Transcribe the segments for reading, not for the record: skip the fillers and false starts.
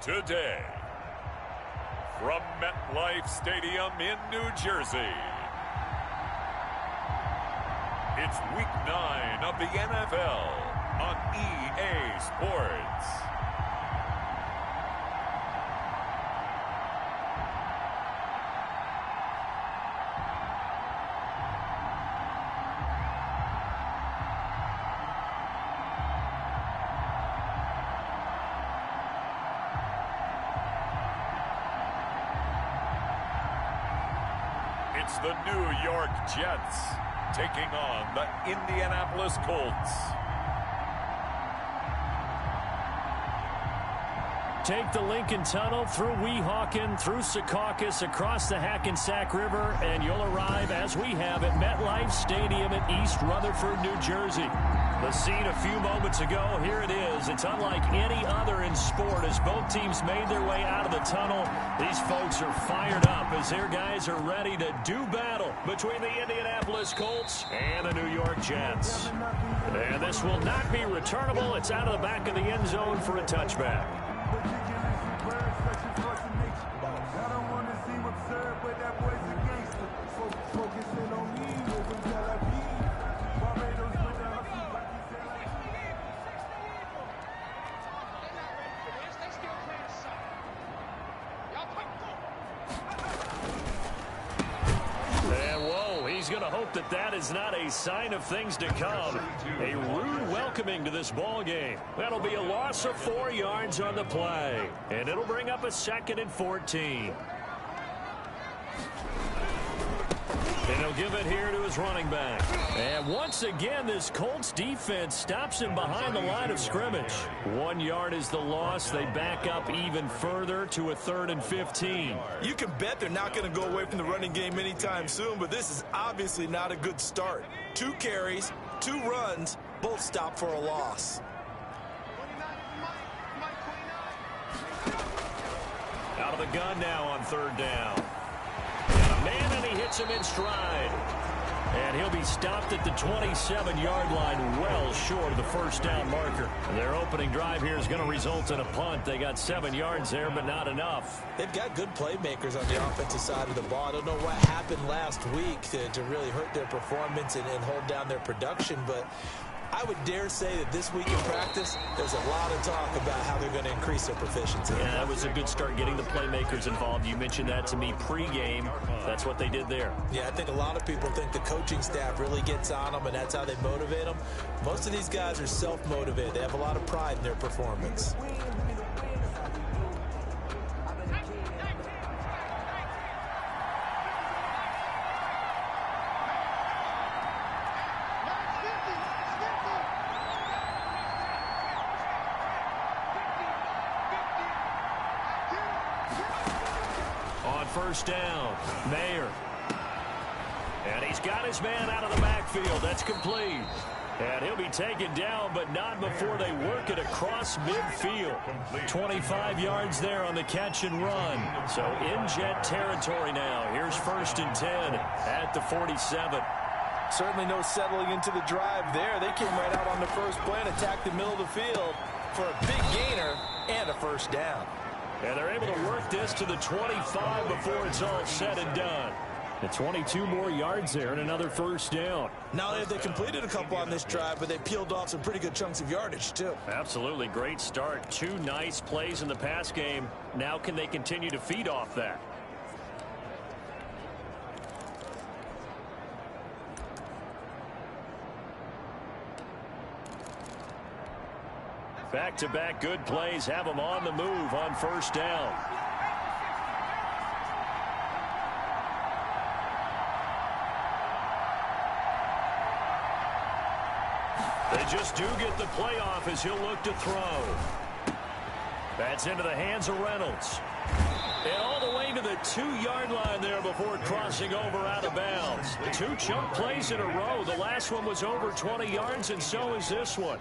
Today, from MetLife Stadium in New Jersey, it's Week 9 of the NFL on EA Sports. It's the New York Jets taking on the Indianapolis Colts. Take the Lincoln Tunnel through Weehawken, through Secaucus, across the Hackensack River, and you'll arrive, as we have, at MetLife Stadium in East Rutherford, New Jersey. The scene a few moments ago, here it is. It's unlike any other in sport. As both teams made their way out of the tunnel, these folks are fired up as their guys are ready to do battle between the Indianapolis Colts and the New York Jets. And this will not be returnable. It's out of the back of the end zone for a touchback. He's going to hope that that is not a sign of things to come. A rude welcoming to this ball game. That'll be a loss of 4 yards on the play. And it'll bring up a 2nd and 14. And he'll give it here to his running back. And once again, this Colts defense stops him behind the line of scrimmage. 1 yard is the loss. They back up even further to a 3rd and 15. You can bet they're not going to go away from the running game anytime soon, but this is obviously not a good start. 2 carries, 2 runs, both stop for a loss. Out of the gun now on 3rd down. Man, and he hits him in stride. And he'll be stopped at the 27-yard line, well short of the 1st down marker. Their opening drive here is going to result in a punt. They got 7 yards there, but not enough. They've got good playmakers on the offensive side of the ball. I don't know what happened last week to really hurt their performance and hold down their production, but I would dare say that this week in practice, there's a lot of talk about how they're going to increase their proficiency. Yeah, that was a good start getting the playmakers involved. You mentioned that to me pregame. That's what they did there. Yeah, I think a lot of people think the coaching staff really gets on them, and that's how they motivate them. Most of these guys are self-motivated. They have a lot of pride in their performance. First down, Mayer. And he's got his man out of the backfield. That's complete. And he'll be taken down, but not before they work it across midfield. 25 yards there on the catch and run. So in Jet territory now. Here's 1st and 10 at the 47. Certainly no settling into the drive there. They came right out on the first play and attacked the middle of the field for a big gainer and a 1st down. And they're able to work this to the 25 before it's all said and done. The 22 more yards there and another 1st down. Not only have they completed a couple on this drive, but they peeled off some pretty good chunks of yardage, too. Absolutely. Great start. 2 nice plays in the pass game. Now can they continue to feed off that? Back-to-back good plays have them on the move on 1st down. They just do get the playoff as he'll look to throw. That's into the hands of Reynolds. And all the way to the 2-yard line there before crossing over out of bounds. 2 chunk plays in a row. The last one was over 20 yards, and so is this one.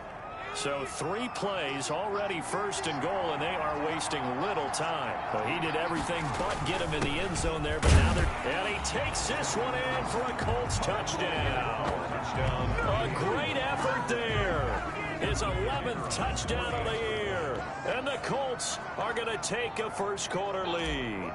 So 3 plays, already 1st and goal, and they are wasting little time. Well, he did everything but get him in the end zone there, but now they're... And he takes this one in for a Colts touchdown. A great effort there. his 11th touchdown of the year. And the Colts are going to take a first-quarter lead.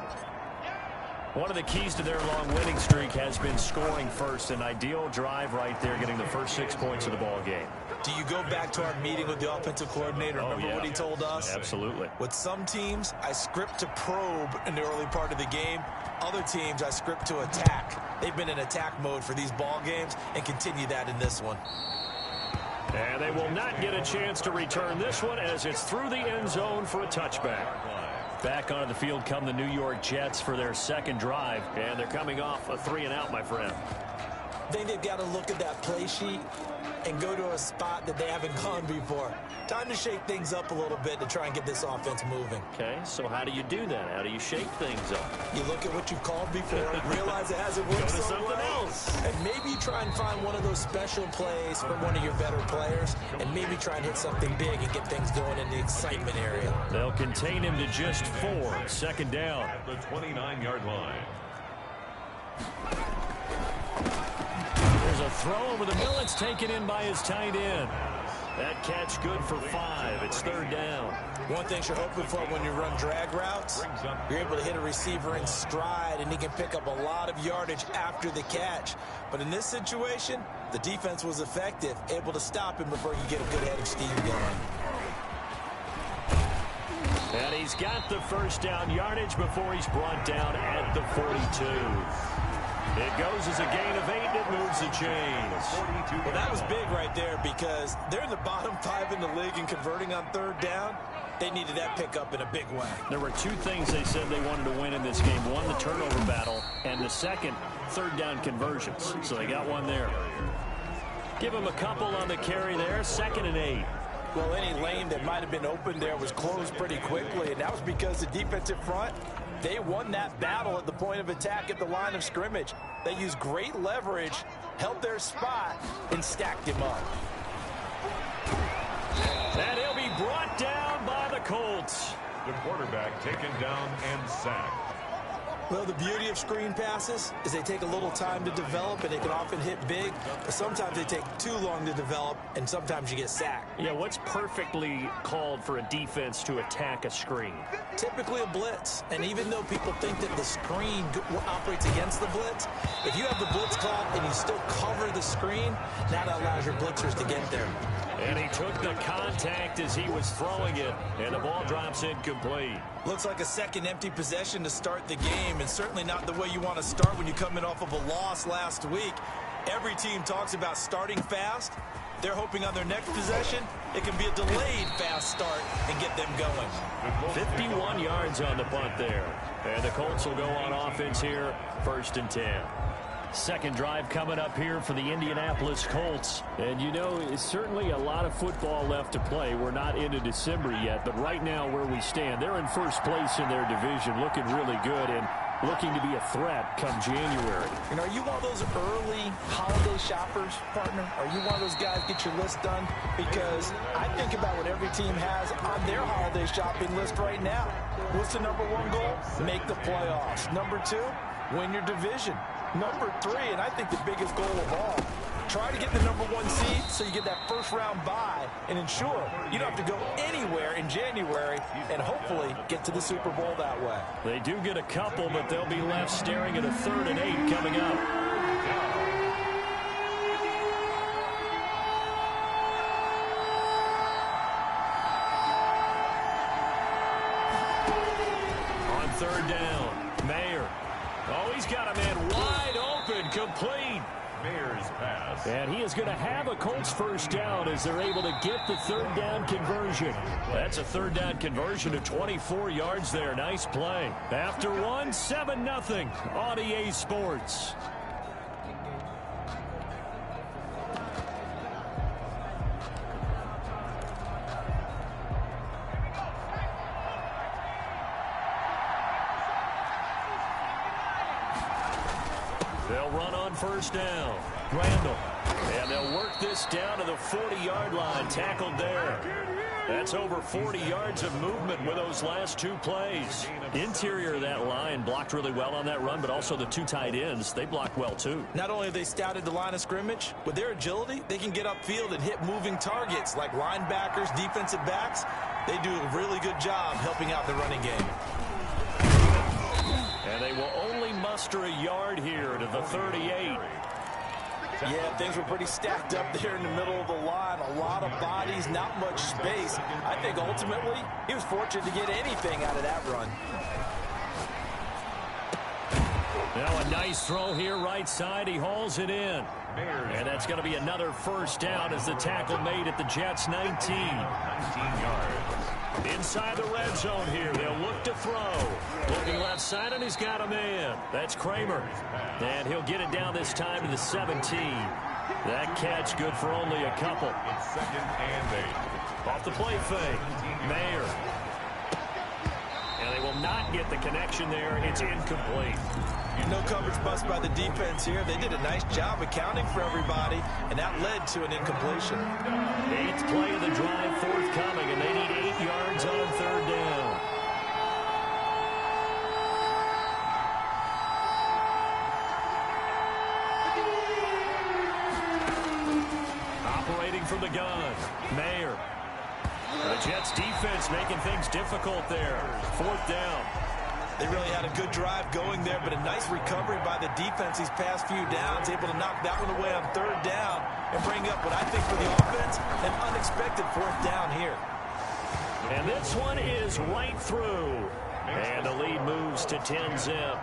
One of the keys to their long winning streak has been scoring first. An ideal drive right there, getting the first 6 points of the ball game. Do you go back to our meeting with the offensive coordinator? Remember what he told us? Absolutely. With some teams, I script to probe in the early part of the game. Other teams, I script to attack. They've been in attack mode for these ball games and continue that in this one. And they will not get a chance to return this one as it's through the end zone for a touchback. Back onto the field come the New York Jets for their second drive, and they're coming off a 3-and-out, my friend. I think they've got to look at that play sheet and go to a spot that they haven't gone before. Time to shake things up a little bit to try and get this offense moving. Okay, so how do you do that? How do you shake things up? You look at what you've called before, realize it hasn't worked so something well, else. and maybe you try and find one of those special plays from one of your better players, and maybe try and hit something big and get things going in the excitement area. They'll contain him to just 4. Second down. At the 29-yard line. There's a throw over the middle. It's taken in by his tight end. That catch good for 5. It's third down. One thing you're hoping for when you run drag routes, you're able to hit a receiver in stride, and he can pick up a lot of yardage after the catch. But in this situation, the defense was effective, able to stop him before he could get a good head of steam going. And he's got the first down yardage before he's brought down at the 42. It goes as a gain of 8, and it moves the chains. Well, that was big right there because they're in the bottom 5 in the league in converting on third down. They needed that pickup in a big way. There were 2 things they said they wanted to win in this game. One, the turnover battle, and the second, third down conversions. So they got one there. Give them a couple on the carry there. 2nd and 8. Well, any lane that might have been open there was closed pretty quickly, and that was because the defensive front, they won that battle at the point of attack at the line of scrimmage. They used great leverage, held their spot, and stacked him up. And he'll be brought down by the Colts. The quarterback taken down and sacked. Well, the beauty of screen passes is they take a little time to develop, and they can often hit big. But sometimes they take too long to develop, and sometimes you get sacked. Yeah, what's perfectly called for a defense to attack a screen? Typically a blitz. And even though people think that the screen operates against the blitz, if you have the blitz called and you still cover the screen, that allows your blitzers to get there. And he took the contact as he was throwing it, and the ball drops incomplete. Looks like a second empty possession to start the game, and certainly not the way you want to start when you come in off of a loss last week. Every team talks about starting fast. They're hoping on their next possession, it can be a delayed fast start and get them going. 51 yards on the punt there. And the Colts will go on offense here, 1st and 10. Second drive coming up here for the Indianapolis Colts. And you know, it's certainly a lot of football left to play. We're not into December yet, but right now where we stand, they're in first place in their division, looking really good and looking to be a threat come January. And are you one of those early holiday shoppers, partner? Are you one of those guys get your list done? Because I think about what every team has on their holiday shopping list right now. What's the number 1 goal? Make the playoffs. Number 2, win your division. Number 3, and I think the biggest goal of all, try to get the number 1 seed so you get that first round bye and ensure you don't have to go anywhere in January and hopefully get to the Super Bowl that way. They do get a couple, but they'll be left staring at a 3rd and 8 coming up. On 3rd down, Mayer. Oh, he's got a man wide open, complete. Mayer's pass. And he is going to have a Colts first down as they're able to get the 3rd down conversion. That's a 3rd down conversion to 24 yards there. Nice play. After 1, 7-0 on EA Sports. They'll run on first down. Randall. And they'll work this down to the 40-yard line. Tackled there. That's over 40 yards of movement with those last two plays. Interior of that line blocked really well on that run, but also the two tight ends, they blocked well too. Not only have they scouted the line of scrimmage, with their agility, they can get upfield and hit moving targets like linebackers, defensive backs. They do a really good job helping out the running game. And they will only muster a yard here to the 38. Yeah, things were pretty stacked up there in the middle of the line. A lot of bodies, not much space. I think ultimately he was fortunate to get anything out of that run. Now a nice throw here right side. He hauls it in. And that's going to be another first down as the tackle made at the Jets' 19. 19 yards. Inside the red zone here. They'll look to throw. Looking left side, and he's got a man. That's Kramer. And he'll get it down this time to the 17. That catch good for only a couple. It's 2nd and 8. Off the play fake. Mayer. And they will not get the connection there. It's incomplete. No coverage bust by the defense here. They did a nice job accounting for everybody, and that led to an incompletion. 8th play of the drive forthcoming, and they need 8 yards on 3rd down. Operating from the gun, Mayer. The Jets defense making things difficult there. 4th down. They really had a good drive going there, but a nice recovery by the defense these past few downs, able to knock that one away on 3rd down and bring up what I think for the offense, an unexpected 4th down here. And this one is right through. And the lead moves to 10-zip.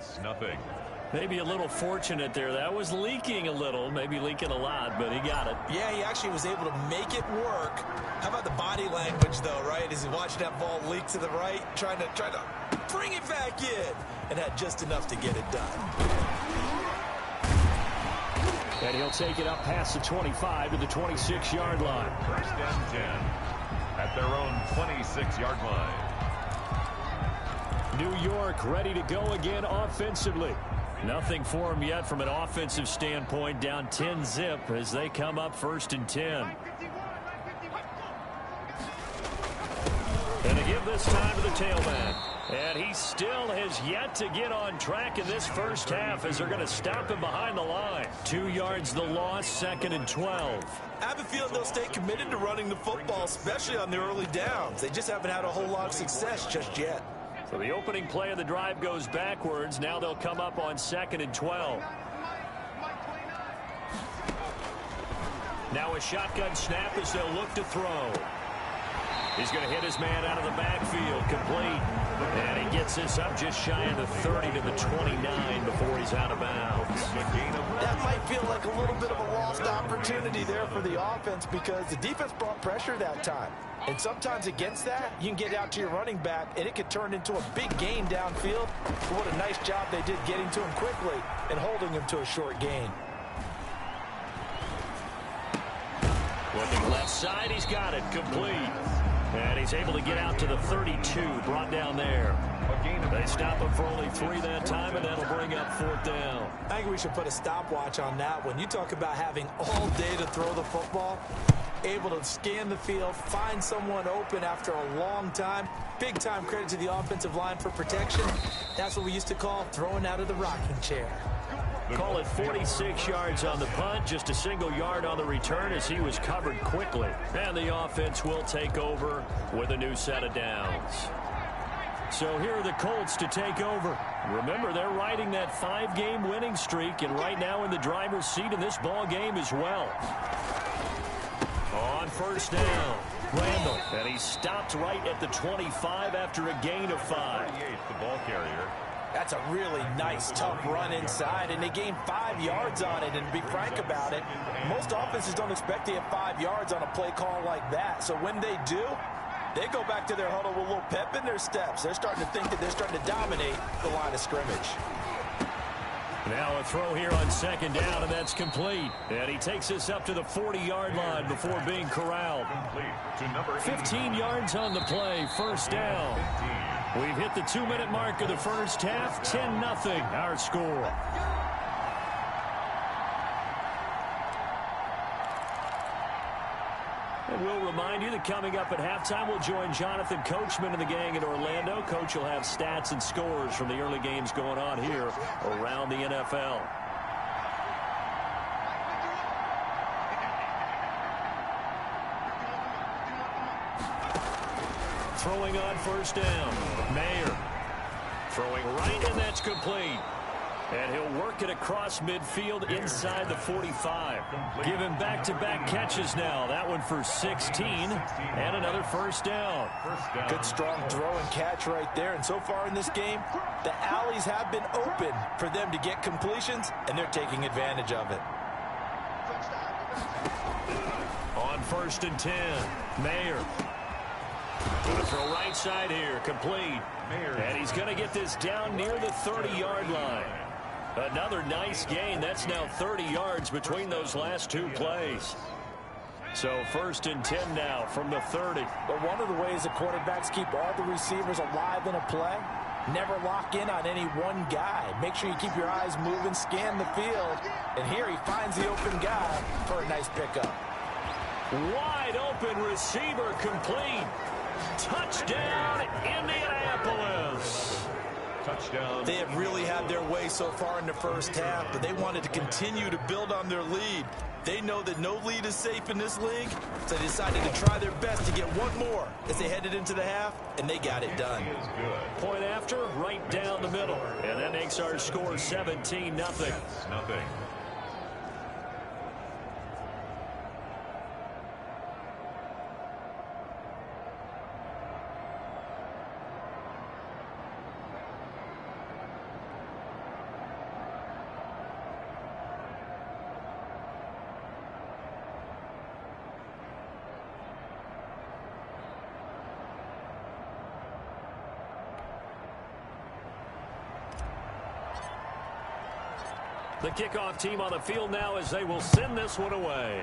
It's nothing. Maybe a little fortunate there. That was leaking a little, maybe leaking a lot, but he got it. Yeah, he actually was able to make it work. How about the body language, though, right? As he watched that ball leak to the right, trying to bring it back in, and had just enough to get it done. And he'll take it up past the 25 to the 26-yard line. First and 10 at their own 26-yard line. New York ready to go again offensively. Nothing for them yet from an offensive standpoint. Down 10-zip as they come up first and 10. And to give this time to the tailback. And he still has yet to get on track in this first half as they're going to stop him behind the line. 2 yards the loss, second and 12. I have a feeling they'll stay committed to running the football, especially on the early downs. They just haven't had a whole lot of success just yet. So the opening play of the drive goes backwards. Now they'll come up on second and 12. Now a shotgun snap as they'll look to throw. He's going to hit his man out of the backfield, complete. And he gets this up just shy of the 30 to the 29 before he's out of bounds. That might feel like a little bit of a lost opportunity there for the offense because the defense brought pressure that time. And sometimes against that, you can get out to your running back, and it could turn into a big gain downfield. But what a nice job they did getting to him quickly and holding him to a short gain. Looking left side, he's got it, complete. And he's able to get out to the 32, brought down there. They stop him for only 3 that time, and that'll bring up 4th down. I think we should put a stopwatch on that one. You talk about having all day to throw the football, able to scan the field, find someone open after a long time. Big time credit to the offensive line for protection. That's what we used to call throwing out of the rocking chair. Call it 46 yards on the punt, just a single yard on the return as he was covered quickly. And the offense will take over with a new set of downs. So here are the Colts to take over. Remember, they're riding that 5-game winning streak, and right now in the driver's seat in this ball game as well. On first down, Randall, and he stopped right at the 25 after a gain of 5. The ball carrier. That's a really nice, tough run inside, and they gained 5 yards on it. And to be frank about it, most offenses don't expect to get 5 yards on a play call like that. So when they do, they go back to their huddle with a little pep in their steps. They're starting to think that they're starting to dominate the line of scrimmage. Now a throw here on second down, and that's complete. And he takes us up to the 40-yard line before being corralled. 15 yards on the play, first down. We've hit the 2-minute mark of the first half, 10-0 our score. And we'll remind you that coming up at halftime, we'll join Jonathan Coachman and the gang in Orlando. Coach will have stats and scores from the early games going on here around the NFL. Throwing on first down, Mayer. Throwing right, and that's complete. And he'll work it across midfield inside the 45. Give him back-to-back catches now. That one for 16, and another first down. Good strong throw and catch right there. And so far in this game, the alleys have been open for them to get completions, and they're taking advantage of it. On first and 10, Mayer. Going to throw right side here, complete. And he's going to get this down near the 30-yard line. Another nice gain. That's now 30 yards between those last 2 plays. So first and 10 now from the 30. But one of the ways the quarterbacks keep all the receivers alive in a play, never lock in on any one guy. Make sure you keep your eyes moving, scan the field. And here he finds the open guy for a nice pickup. Wide open receiver, complete. Touchdown, Indianapolis. Touchdown. They have really had their way so far in the first half, but they wanted to continue to build on their lead. They know that no lead is safe in this league, so they decided to try their best to get one more as they headed into the half, and they got it done. Point after, right down the middle. And that makes our score 17-0. Nothing. The kickoff team on the field now as they will send this one away.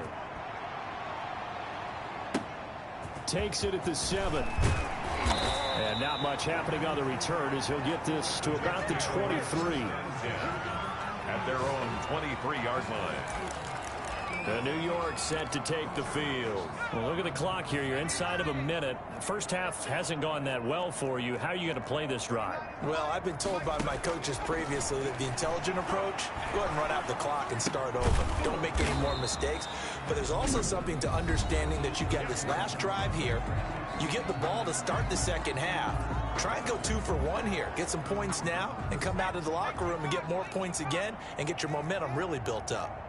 Takes it at the 7. And not much happening on the return as he'll get this to about the 23. At their own 23-yard line. The New York set to take the field. Well, look at the clock here. You're inside of a minute. First half hasn't gone that well for you. How are you going to play this drive? Well, I've been told by my coaches previously that the intelligent approach, go ahead and run out the clock and start over. Don't make any more mistakes. But there's also something to understanding that you get this last drive here. You get the ball to start the second half. Try and go 2 for 1 here. Get some points now and come out of the locker room and get more points again and get your momentum really built up.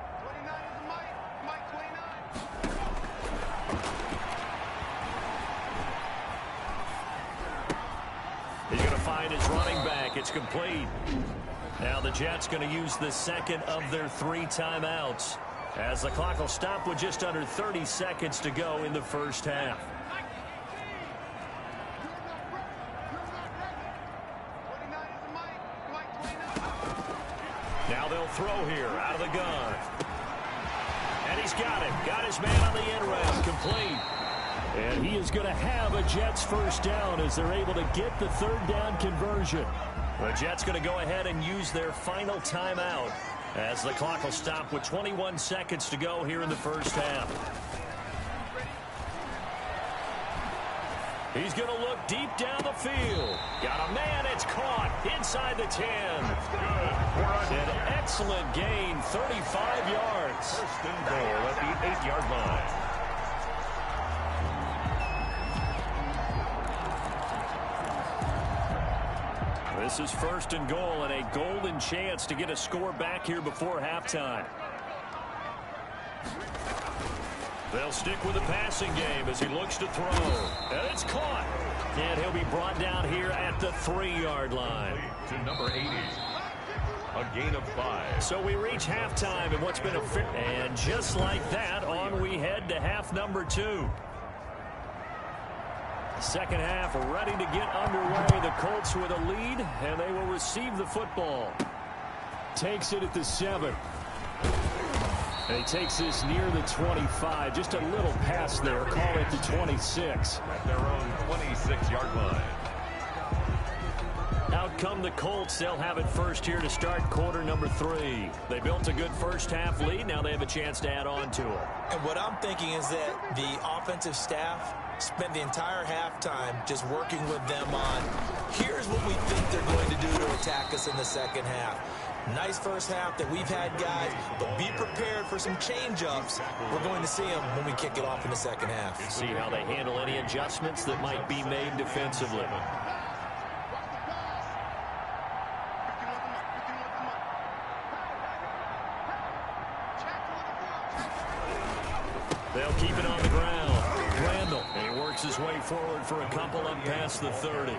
He's going to find his running back. It's complete. Now the Jets going to use the second of their 3 timeouts as the clock will stop with just under 30 seconds to go in the first half. Now they'll throw here out of the gun. And he's got it. Got his man on the end route. Complete. And he is going to have a Jets first down as they're able to get the 3rd down conversion. The Jets going to go ahead and use their final timeout as the clock will stop with 21 seconds to go here in the first half. He's going to look deep down the field. Got a man. It's caught inside the 10. An excellent gain, 35 yards. First and goal at the 8-yard line. This is first and goal and a golden chance to get a score back here before halftime. They'll stick with the passing game as he looks to throw. And it's caught. And he'll be brought down here at the 3-yard line. To number 80. A gain of 5. So we reach halftime in what's been a fair. And just like that, on we head to half number 2. Second half ready to get underway. The Colts with a lead, and they will receive the football. Takes it at the 7. And he takes this near the 25. Just a little pass there. Call it the 26. At their own 26-yard line. Out come the Colts. They'll have it first here to start quarter number 3. They built a good first half lead. Now they have a chance to add on to it. And what I'm thinking is that the offensive staff spend the entire halftime just working with them on, here's what we think they're going to do to attack us in the second half. Nice first half that we've had, guys, but be prepared for some change-ups. We're going to see them when we kick it off in the second half. See how they handle any adjustments that might be made defensively. They'll keep it on the ground. Randall, and he works his way forward for a couple up past the 30.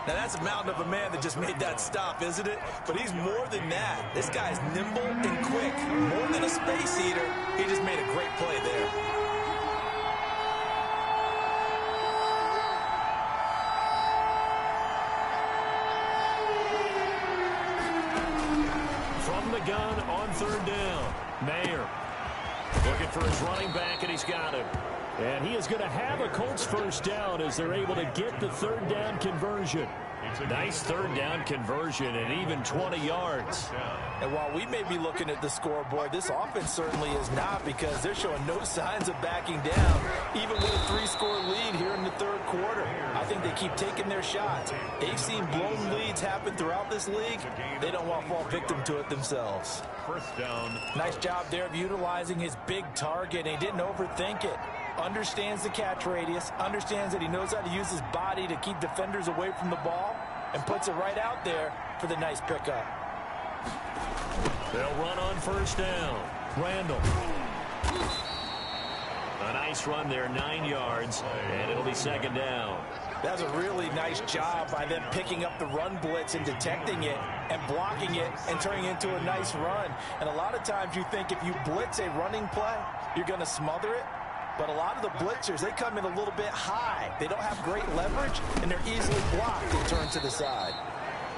Now, that's a mountain of a man that just made that stop, isn't it? But he's more than that. This guy's nimble and quick. More than a space eater. He just made a great play there. From the gun on 3rd down. Mayer looking for his running back, and he's got him. And he is going to have a Colts first down as they're able to get the 3rd down conversion. Nice 3rd down conversion and even 20 yards. And while we may be looking at the scoreboard, this offense certainly is not, because they're showing no signs of backing down, even with a 3-score lead here in the 3rd quarter. I think they keep taking their shots. They've seen blown leads happen throughout this league. They don't want to fall victim to it themselves. First down. Nice job there of utilizing his big target, and he didn't overthink it. Understands the catch radius, understands that he knows how to use his body to keep defenders away from the ball, and puts it right out there for the nice pickup. They'll run on first down. Randall. A nice run there, 9 yards, and it'll be 2nd down. That's a really nice job by them picking up the run blitz and detecting it and blocking it and turning it into a nice run. And a lot of times you think if you blitz a running play, you're going to smother it. But a lot of the blitzers, they come in a little bit high. They don't have great leverage, and they're easily blocked and turned to the side.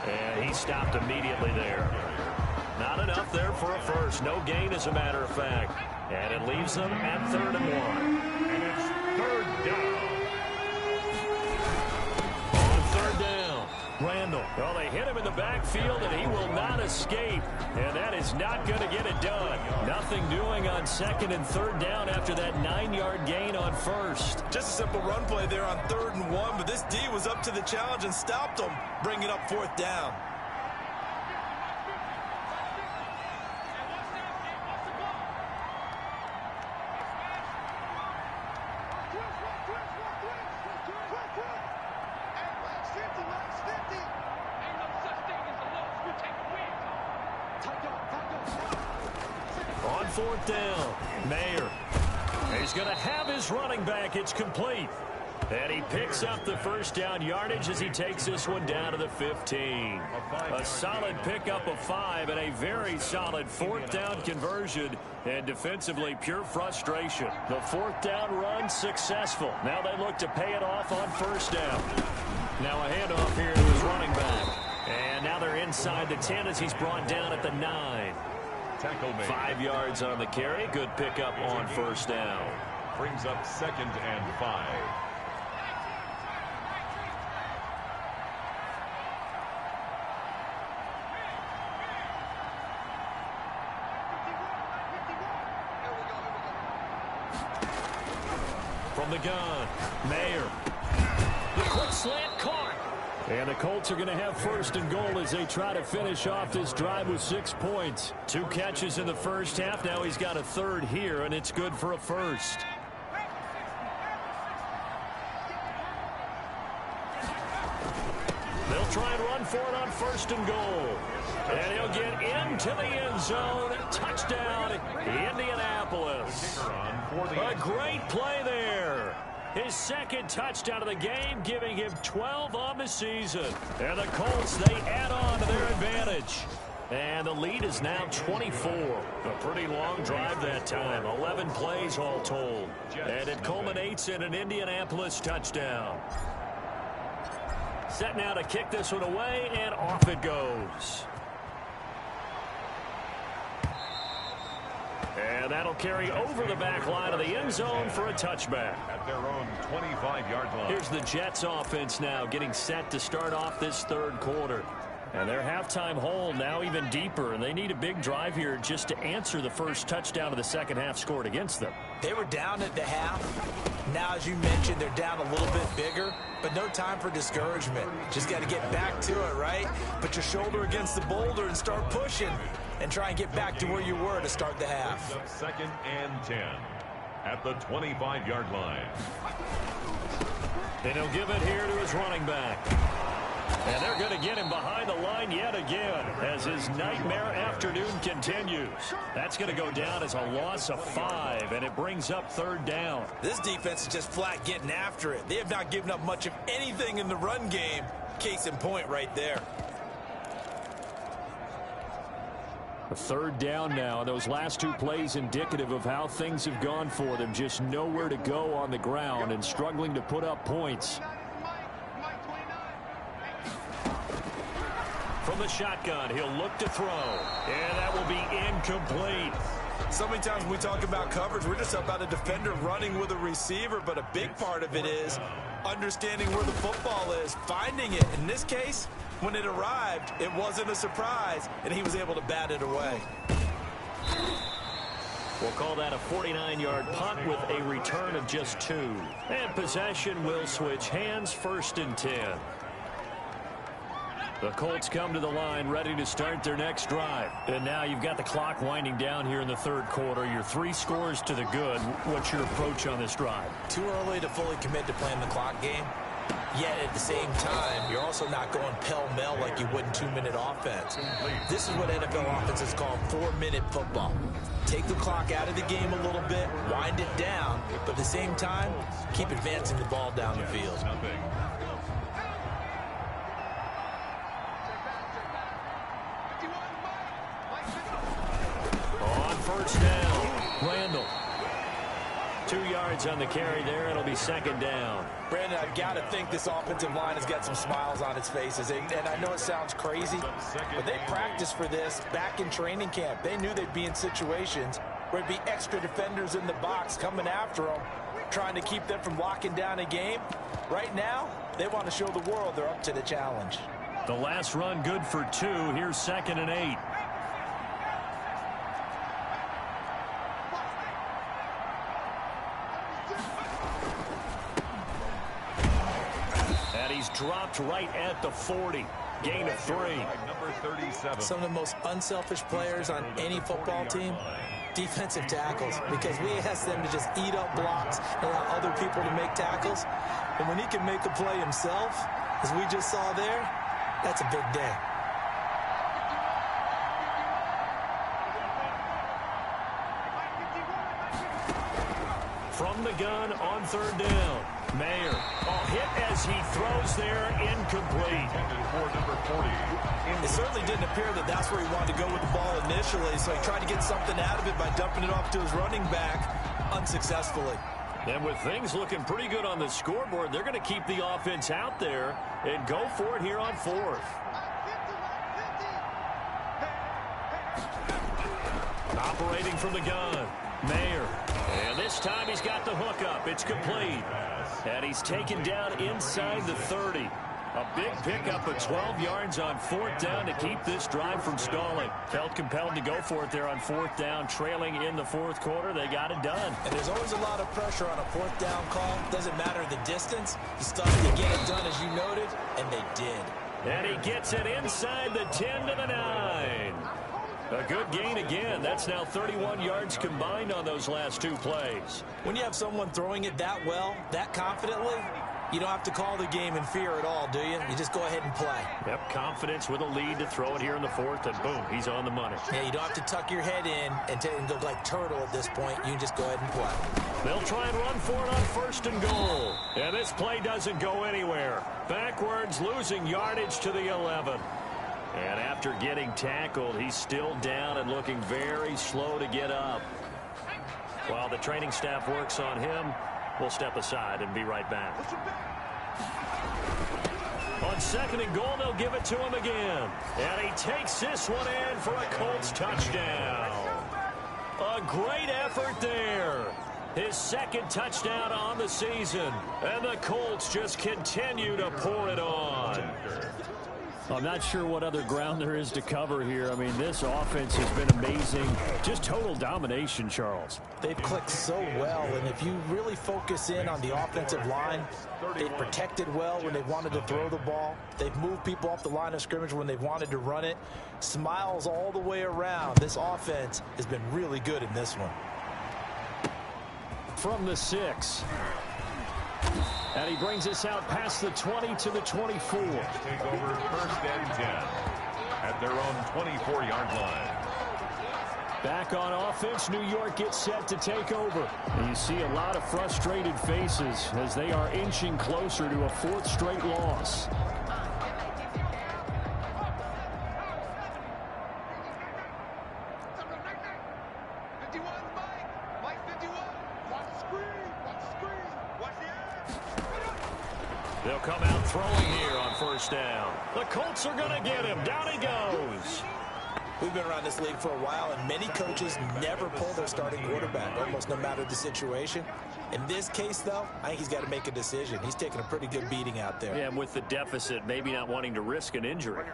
And he stopped immediately there. Not enough there for a first. No gain, as a matter of fact. And it leaves them at 3rd and 1. And it's 3rd down. On 3rd down, Randall. Well, they hit him in the backfield, and he will not escape. And that is not going to get it done. Nothing doing on 2nd and 3rd down after that 9-yard gain on 1st. Just a simple run play there on 3rd and 1, but this D was up to the challenge and stopped them, bringing up 4th down. On 4th down, Mayer. He's going to have his running back. It's complete. And he picks up the 1st down yardage as he takes this one down to the 15. A solid pickup of 5 and a very solid 4th down conversion. And defensively, pure frustration. The 4th down run successful. Now they look to pay it off on 1st down. Now a handoff here to his running back. And now they're inside the 10 as he's brought down at the 9. 5 yards on the carry. Good pickup on 1st down. Brings up 2nd and 5. From the gun, Mayer. The quick slant caught. And the Colts are going to have 1st and goal as they try to finish off this drive with 6 points. 2 catches in the 1st half. Now he's got a 3rd here, and it's good for a 1st. They'll try and run for it on 1st and goal. And he'll get into the end zone. Touchdown, Indianapolis. A great play there. His 2nd touchdown of the game, giving him 12 on the season. And the Colts, they add on to their advantage. And the lead is now 24. A pretty long drive that time. 11 plays all told. And it culminates in an Indianapolis touchdown. Set now to kick this one away, and off it goes. And that'll carry over the back line of the end zone for a touchback. At their own 25-yard line. Here's the Jets offense now getting set to start off this 3rd quarter. And their halftime hole now even deeper, and they need a big drive here just to answer the first touchdown of the 2nd half scored against them. They were down at the half. Now, as you mentioned, they're down a little bit bigger, but no time for discouragement. Just got to get back to it, right? Put your shoulder against the boulder and start pushing and try and get back to where you were to start the half. 2nd and 10 at the 25-yard line. And he'll give it here to his running back. And they're going to get him behind the line yet again as his nightmare afternoon continues. That's going to go down as a loss of 5, and it brings up 3rd down. This defense is just flat getting after it. They have not given up much of anything in the run game. Case in point right there. A 3rd down now. Those last 2 plays indicative of how things have gone for them. Just nowhere to go on the ground and struggling to put up points. From the shotgun, he'll look to throw. And that will be incomplete. So many times when we talk about coverage, we're just about a defender running with a receiver, but a big part of it is understanding where the football is, finding it. In this case, when it arrived, it wasn't a surprise, and he was able to bat it away. We'll call that a 49-yard punt with a return of just 2. And possession will switch hands, 1st and 10. The Colts come to the line ready to start their next drive. And now you've got the clock winding down here in the 3rd quarter. Your 3 scores to the good. What's your approach on this drive? Too early to fully commit to playing the clock game. Yet at the same time, you're also not going pell-mell like you would in 2-minute offense. This is what NFL offenses call 4-minute football. Take the clock out of the game a little bit, wind it down, but at the same time, keep advancing the ball down the field. On 1st down, Randall. 2 yards on the carry there. It'll be second down. Brandon, I've got to think this offensive line has got some smiles on its faces. And I know it sounds crazy, but they practiced for this back in training camp. They knew they'd be in situations where it'd be extra defenders in the box coming after them, trying to keep them from locking down a game. Right now, they want to show the world they're up to the challenge. The last run good for 2. Here's 2nd and 8. And he's dropped right at the 40. Gain of 3. Number 37. Some of the most unselfish players on any football team, defensive tackles, because we ask them to just eat up blocks and allow other people to make tackles. And when he can make a play himself, as we just saw there, that's a big day. From the gun on 3rd down. Mayer. Hit as he throws there, incomplete. For number 40. It certainly didn't appear that that's where he wanted to go with the ball initially, so he tried to get something out of it by dumping it off to his running back unsuccessfully. And with things looking pretty good on the scoreboard, they're going to keep the offense out there and go for it here on 4th. Operating from the gun. Mayer. And this time he's got the hook up. It's complete. And he's taken down inside the 30. A big pickup of 12 yards on 4th down to keep this drive from stalling. Felt compelled to go for it there on 4th down, trailing in the 4th quarter. They got it done. And there's always a lot of pressure on a 4th down call. Doesn't matter the distance. You still have to get it done, as you noted, and they did. And he gets it inside the 10 to the 9. A good gain again. That's now 31 yards combined on those last 2 plays. When you have someone throwing it that well, that confidently, you don't have to call the game in fear at all, do you? You just go ahead and play. Yep, confidence with a lead to throw it here in the 4th, and boom, he's on the money. Yeah, you don't have to tuck your head in and go like turtle at this point. You can just go ahead and play. They'll try and run for it on 1st and goal. And this play doesn't go anywhere. Backwards, losing yardage to the 11. And after getting tackled, he's still down and looking very slow to get up. While the training staff works on him, we'll step aside and be right back. On 2nd and goal, they'll give it to him again. And he takes this one in for a Colts touchdown. A great effort there. His 2nd touchdown on the season. And the Colts just continue to pour it on. I'm not sure what other ground there is to cover here. I mean, this offense has been amazing. Just total domination, Charles. They've clicked so well, and if you really focus in on the offensive line, they've protected well when they've wanted to throw the ball. They've moved people off the line of scrimmage when they've wanted to run it. Smiles all the way around. This offense has been really good in this one. From the 6. And he brings us out past the 20 to the 24. Take over 1st and 10 at their own 24-yard line. Back on offense, New York gets set to take over. And you see a lot of frustrated faces as they are inching closer to a 4th straight loss. They'll come out throwing here on 1st down. The Colts are going to get him. Down he goes. We've been around this league for a while, and many coaches never pull their starting quarterback, almost no matter the situation. In this case, though, I think he's got to make a decision. He's taking a pretty good beating out there. Yeah, and with the deficit, maybe not wanting to risk an injury.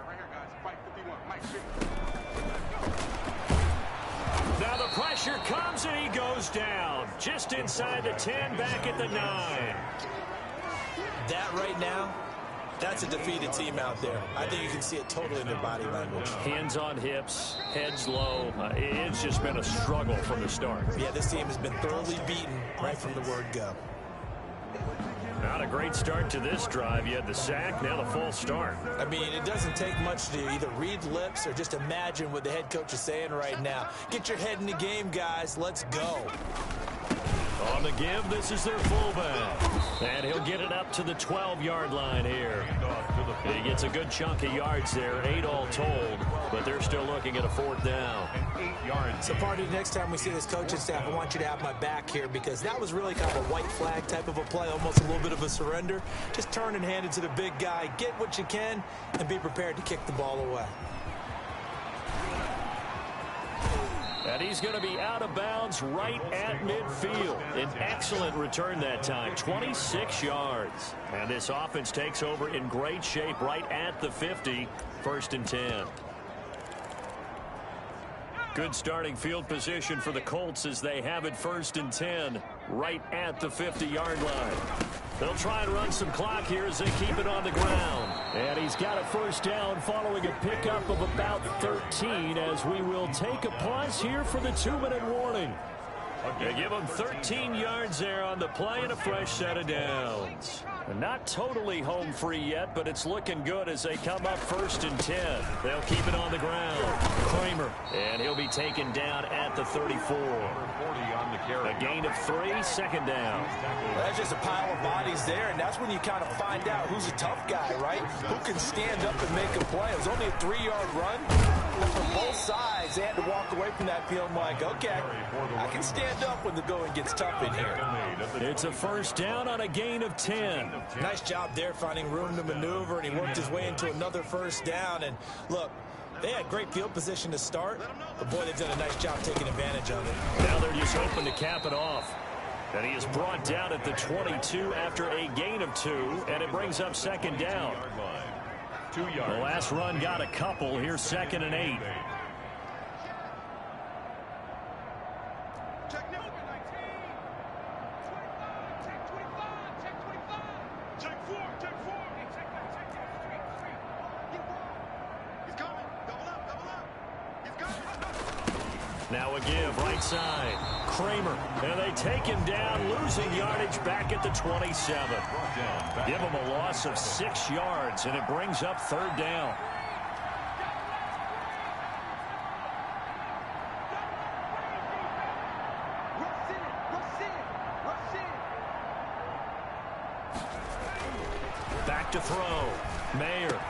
Now the pressure comes, and he goes down. Just inside the 10, back at the 9. That right now, that's a defeated team out there. I think you can see it totally in their body language. Hands on hips, heads low. It's just been a struggle from the start. Yeah, this team has been thoroughly beaten right from the word go. Not a great start to this drive. You had the sack, now the false start. I mean, it doesn't take much to either read lips or just imagine what the head coach is saying right now. Get your head in the game, guys. Let's go. On the give, this is their fullback. And he'll get it up to the 12-yard line here. He gets a good chunk of yards there, 8 all told, but they're still looking at a 4th down. 8 yards. So, Party, next time we see this coaching staff, I want you to have my back here because that was really kind of a white flag type of a play, almost a little bit of a surrender. Just turn and hand it to the big guy, get what you can, and be prepared to kick the ball away. And he's going to be out of bounds right at midfield. An excellent return that time, 26 yards. And this offense takes over in great shape right at the 50, 1st and 10. Good starting field position for the Colts as they have it 1st and 10 right at the 50-yard line. They'll try and run some clock here as they keep it on the ground. And he's got a 1st down following a pickup of about 13 as we will take a pause here for the 2-minute warning. They give him 13 yards there on the play and a fresh set of downs. Not totally home free yet, but it's looking good as they come up 1st and 10. They'll keep it on the ground. Kramer, and he'll be taken down at the 34. A gain of 3, 2nd down. That's just a pile of bodies there, and that's when you kind of find out who's a tough guy, right? Who can stand up and make a play. It was only a 3-yard run. But from both sides, they had to walk away from that feeling like, okay, I can stand up when the going gets tough in here. It's a 1st down on a gain of 10. Nice job there finding room to maneuver, and he worked his way into another 1st down. And look, they had great field position to start, but boy, they've done a nice job taking advantage of it. Now they're just hoping to cap it off. And he is brought down at the 22 after a gain of 2, and it brings up 2nd down. 2 yards. The last run got a couple. Here's 2nd and 8. Now a give, right side. Kramer, and they take him down, losing yardage back at the 27. Give him a loss of 6 yards, and it brings up 3rd down. Back to throw. Mayer.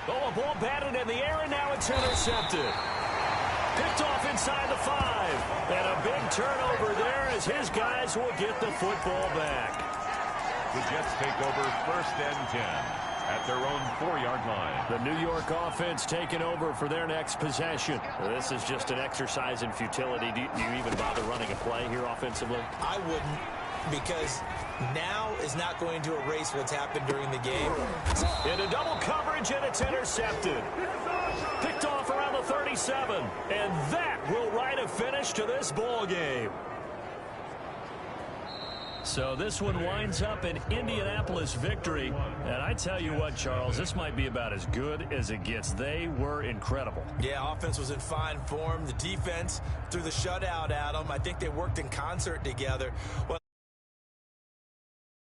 Oh, a ball batted in the air, and now it's intercepted. Picked off inside the 5. And a big turnover there as his guys will get the football back. The Jets take over 1st and 10 at their own 4-yard line. The New York offense taking over for their next possession. This is just an exercise in futility. Do you even bother running a play here offensively? I wouldn't, because now is not going to erase what's happened during the game. Into double coverage, and it's intercepted. Picked off around the 37, and that will write a finish to this ball game. So this one winds up an Indianapolis victory. And I tell you what, Charles, this might be about as good as it gets. They were incredible. Yeah, offense was in fine form. The defense threw the shutout at them. I think they worked in concert together. Well,